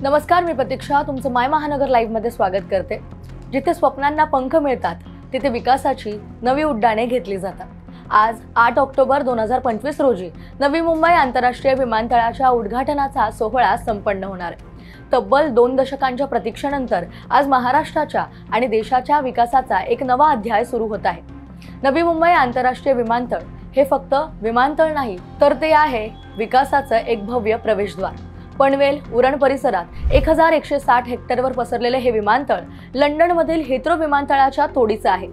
नमस्कार, मी प्रतीक्षा तुमचं माय महानगर लाईव्ह मध्ये स्वागत करते। जिथे स्वप्नांना पंख मिळतात तिथे विकासाची नवी उड्डाणे घेतली जातात। आज 8 ऑक्टोबर 2025 रोजी नवी मुंबई आंतरराष्ट्रीय विमानतळाच्या उद्घाटनाचा सोहळा संपन्न होणार आहे। तब्बल 2 दशकांच्या प्रतीक्षेनंतर आज महाराष्ट्राच्या आणि देशाच्या विकासाचा एक नवा अध्याय सुरू होत आहे। नवी मुंबई आंतरराष्ट्रीय विमानतळ हे फक्त विमानतळ नाही, तर ते आहे विकासाचं एक भव्य प्रवेशद्वार। पनवेल उरण परिसरात 1160 हेक्टरवर पसरलेले हे विमानतळ लंडनमधील हिथ्रो विमानतळाच्या तोडीचं आहे।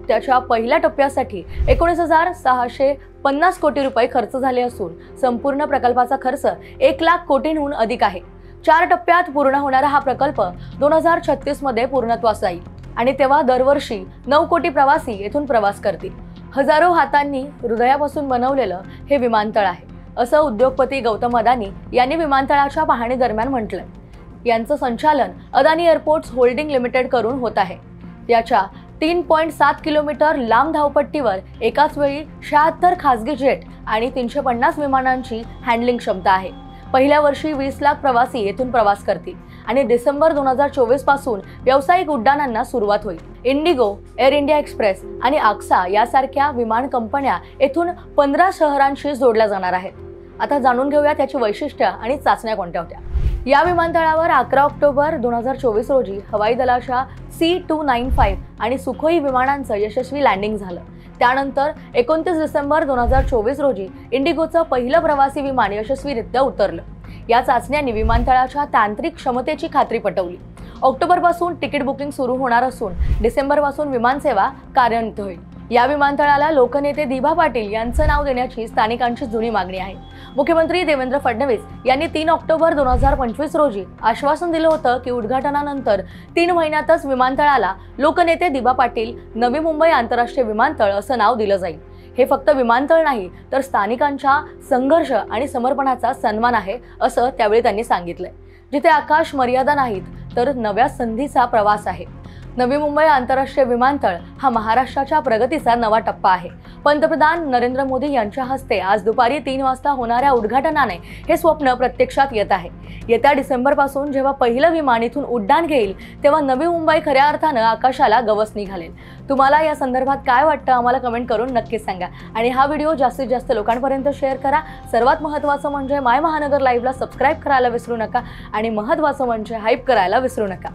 त्याच्या पहिल्या टप्प्यासाठी 19,650 कोटी रुपये खर्च झाले असून संपूर्ण प्रकल्पाचा खर्च 1 लाख कोटींहून अधिक आहे। 4 टप्प्यात पूर्ण होणारा हा प्रकल्प 2036 मध्ये पूर्णत्वास येईल आणि तेव्हा दरवर्षी 9 कोटी प्रवासी येथून प्रवास करतील। हजारो हातांनी हृदयापासून बनवलेलं हे विमानतळ आहे, असं उद्योगपती गौतम अदानी यांनी विमानतळाच्या पाहणी दरम्यान म्हटलंय। यांचं संचालन अदानी एअरपोर्ट्स होल्डिंग लिमिटेड करून होत आहे। याच्या 3.7 किलोमीटर लांब धावपट्टीवर एकाच वेळी 76 खासगी जेट आणि 350 विमानांची हँडलिंग क्षमता आहे। पहिल्या वर्षी 20 लाख प्रवासी येथून प्रवास करतील आणि डिसेंबर 2024 पासून व्यावसायिक उड्डाणांना सुरुवात होईल। इंडिगो, एअर इंडिया एक्सप्रेस आणि आक्सा यासारख्या विमान कंपन्या येथून 15 शहरांशी जोडल्या जाणार आहेत। आता जाणून घेऊया त्याची वैशिष्ट्ये आणि चाचण्या कोणत्या होत्या। या विमानतळावर 11 ऑक्टोबर 2024 रोजी हवाई दलाच्या C-295 आणि सुखोई विमानांचं यशस्वी लँडिंग झालं। त्यानंतर 29 डिसेंबर 2024 रोजी इंडिगोचं पहिलं प्रवासी विमान यशस्वीरित्या उतरलं। या चाचण्यांनी विमानतळाच्या तांत्रिक क्षमतेची खात्री पटवली। ऑक्टोबर पासून तिकीट बुकिंग सुरू होणार असून डिसेंबर पासून विमानसेवा कार्यान्वित होईल। या विमानतळाला लोकनेते दिभा पाटील यांचं नाव देण्याची स्थानिकांची जुनी मागणी आहे। मुख्यमंत्री देवेंद्र फडणवीस यांनी 3 ऑक्टोबर 2025 रोजी आश्वासन दिलं होतं की उद्घाटनानंतर 3 महिन्यातच विमानतळाला लोकनेते दिभा पाटील नवी मुंबई आंतरराष्ट्रीय विमानतळ असं नाव दिलं जाईल। हे फक्त विमानतळ नाही, तर स्थानिकांच्या संघर्ष आणि समर्पणाचा सन्मान आहे, असं त्यावेळी त्यांनी सांगितलंय। जिथे आकाश मर्यादा नाहीत, तर नव्या संधीचा प्रवास आहे। नवी मुंबई आंतरराष्ट्रीय विमानतळ हा महाराष्ट्राच्या प्रगतीचा नवा टप्पा आहे। पंतप्रधान नरेंद्र मोदी यांच्या हस्ते आज दुपारी 3 वाजता होणाऱ्या उद्घाटनाने हे स्वप्न प्रत्यक्षात येत आहे। येत्या डिसेंबर पासून जेव्हा पहिलं विमान इथून उड्डाण घेईल, तेव्हा नवी मुंबई खऱ्या अर्थानं आकाशाला गवसणी घालेल। तुम्हाला या संदर्भात काय वाटतं आम्हाला कमेंट करून नक्कीच सांगा आणि हा व्हिडिओ जास्तीत जास्त लोकांपर्यंत शेअर करा। सर्वात महत्त्वाचं म्हणजे माय महानगर लाईव्हला सबस्क्राइब करायला विसरू नका आणि महत्त्वाचं म्हणजे हाईप करायला विसरू नका।